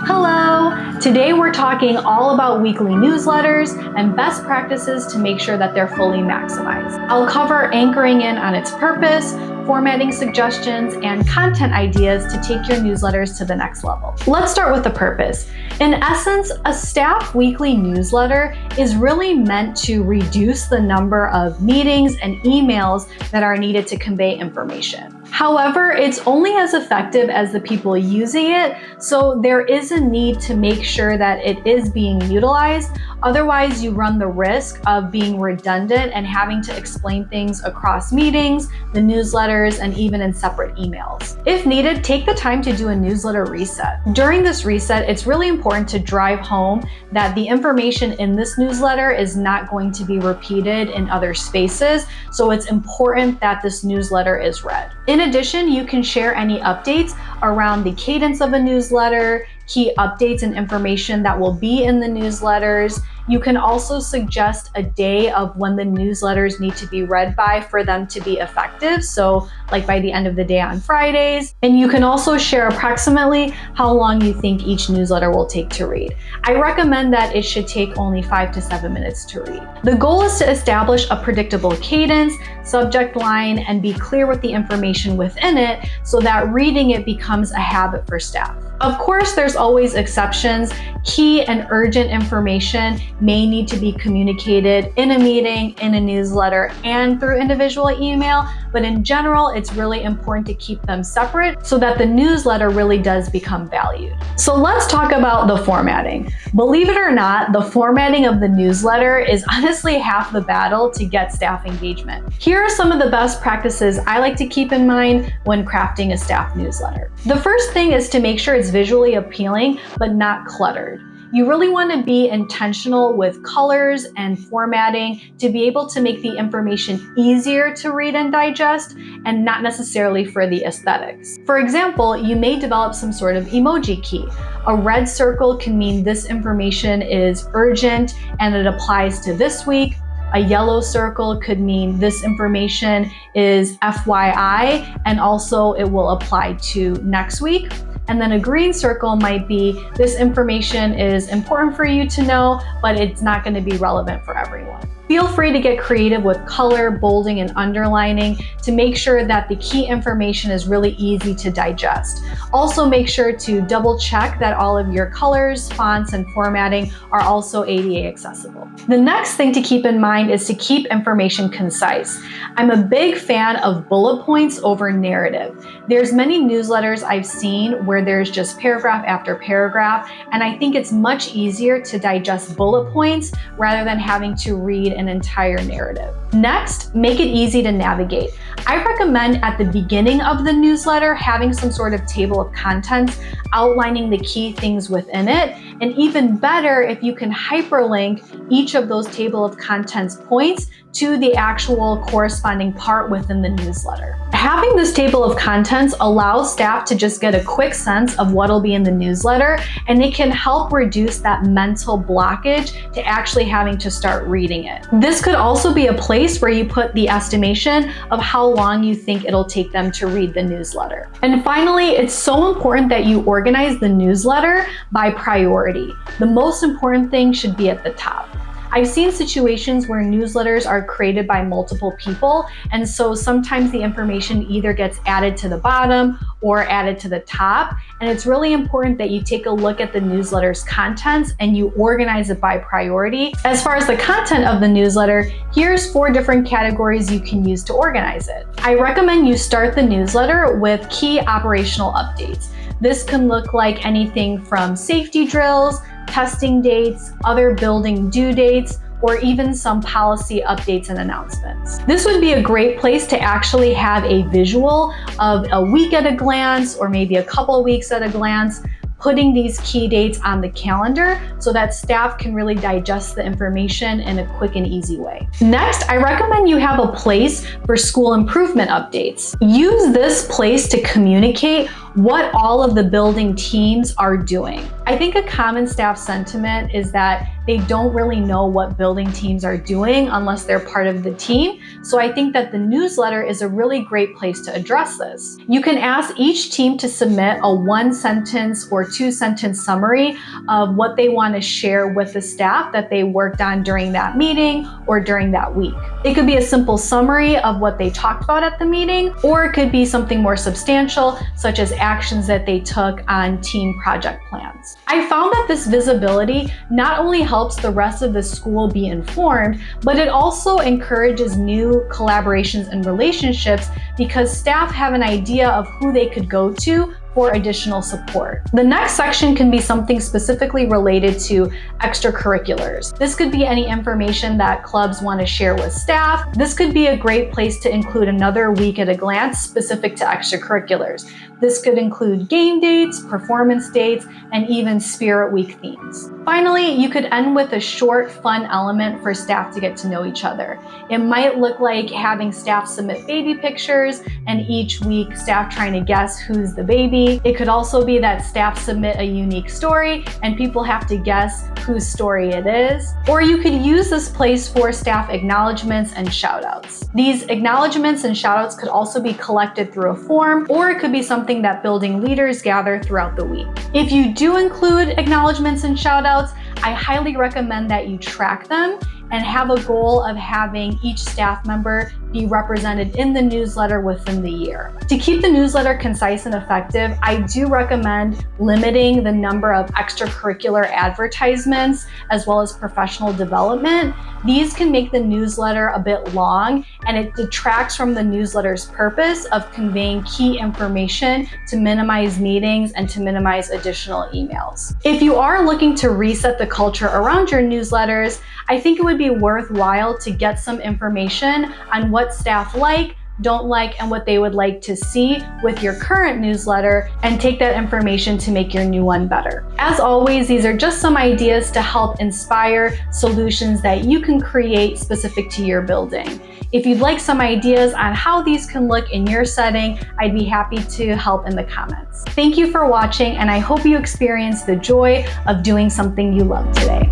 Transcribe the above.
Hello! Today we're talking all about weekly newsletters and best practices to make sure that they're fully maximized. I'll cover anchoring in on its purpose, formatting suggestions, and content ideas to take your newsletters to the next level. Let's start with the purpose. In essence, a staff weekly newsletter is really meant to reduce the number of meetings and emails that are needed to convey information. However, it's only as effective as the people using it, so there is a need to make sure that it is being utilized. Otherwise, you run the risk of being redundant and having to explain things across meetings, the newsletters, and even in separate emails. If needed, take the time to do a newsletter reset. During this reset, it's really important to drive home that the information in this newsletter is not going to be repeated in other spaces, so it's important that this newsletter is read. In addition, you can share any updates around the cadence of a newsletter, key updates and information that will be in the newsletters. You can also suggest a day of when the newsletters need to be read by for them to be effective. So like by the end of the day on Fridays. And you can also share approximately how long you think each newsletter will take to read. I recommend that it should take only 5 to 7 minutes to read. The goal is to establish a predictable cadence, subject line, and be clear with the information within it so that reading it becomes a habit for staff. Of course, there's always exceptions. Key and urgent information may need to be communicated in a meeting, in a newsletter, and through individual email, but in general, it's really important to keep them separate so that the newsletter really does become valued. So let's talk about the formatting. Believe it or not, the formatting of the newsletter is honestly half the battle to get staff engagement. Here are some of the best practices I like to keep in mind when crafting a staff newsletter. The first thing is to make sure it's visually appealing, but not cluttered. You really want to be intentional with colors and formatting to be able to make the information easier to read and digest, and not necessarily for the aesthetics. For example, you may develop some sort of emoji key. A red circle can mean this information is urgent and it applies to this week. A yellow circle could mean this information is FYI, and also it will apply to next week. And then a green circle might be this information is important for you to know, but it's not going to be relevant for everyone. Feel free to get creative with color, bolding, and underlining to make sure that the key information is really easy to digest. Also, make sure to double check that all of your colors, fonts, and formatting are also ADA accessible. The next thing to keep in mind is to keep information concise. I'm a big fan of bullet points over narrative. There's many newsletters I've seen where there's just paragraph after paragraph, and I think it's much easier to digest bullet points rather than having to read an entire narrative. Next, make it easy to navigate. I recommend at the beginning of the newsletter having some sort of table of contents outlining the key things within it, and even better if you can hyperlink each of those table of contents points to the actual corresponding part within the newsletter. Having this table of contents allows staff to just get a quick sense of what'll be in the newsletter, and it can help reduce that mental blockage to actually having to start reading it. This could also be a place where you put the estimation of how long you think it'll take them to read the newsletter. And finally, it's so important that you organize the newsletter by priority. The most important thing should be at the top. I've seen situations where newsletters are created by multiple people, and so sometimes the information either gets added to the bottom or added to the top, and it's really important that you take a look at the newsletter's contents and you organize it by priority. As far as the content of the newsletter, here's 4 different categories you can use to organize it. I recommend you start the newsletter with key operational updates. This can look like anything from safety drills, testing dates, other building due dates, or even some policy updates and announcements. This would be a great place to actually have a visual of a week at a glance, or maybe a couple weeks at a glance, putting these key dates on the calendar so that staff can really digest the information in a quick and easy way. Next, I recommend you have a place for school improvement updates. Use this place to communicate what all of the building teams are doing. I think a common staff sentiment is that they don't really know what building teams are doing unless they're part of the team. So I think that the newsletter is a really great place to address this. You can ask each team to submit a 1-sentence or 2-sentence summary of what they want to share with the staff that they worked on during that meeting or during that week. It could be a simple summary of what they talked about at the meeting, or it could be something more substantial, such as actions that they took on team project plans. I found that this visibility not only helps the rest of the school be informed, but it also encourages new collaborations and relationships because staff have an idea of who they could go to for additional support. The next section can be something specifically related to extracurriculars. This could be any information that clubs want to share with staff. This could be a great place to include another week at a glance specific to extracurriculars. This could include game dates, performance dates, and even Spirit Week themes. Finally, you could end with a short, fun element for staff to get to know each other. It might look like having staff submit baby pictures, and each week staff trying to guess who's the baby. It could also be that staff submit a unique story and people have to guess whose story it is. Or you could use this place for staff acknowledgements and shoutouts. These acknowledgements and shoutouts could also be collected through a form, or it could be something that building leaders gather throughout the week. If you do include acknowledgements and shoutouts, I highly recommend that you track them and have a goal of having each staff member be represented in the newsletter within the year. To keep the newsletter concise and effective, I do recommend limiting the number of extracurricular advertisements as well as professional development. These can make the newsletter a bit long, and it detracts from the newsletter's purpose of conveying key information to minimize meetings and to minimize additional emails. If you are looking to reset the culture around your newsletters, I think it would be worthwhile to get some information on what staff like, don't like, and what they would like to see with your current newsletter, and take that information to make your new one better. As always, these are just some ideas to help inspire solutions that you can create specific to your building. If you'd like some ideas on how these can look in your setting, I'd be happy to help in the comments. Thank you for watching, and I hope you experienced the joy of doing something you love today.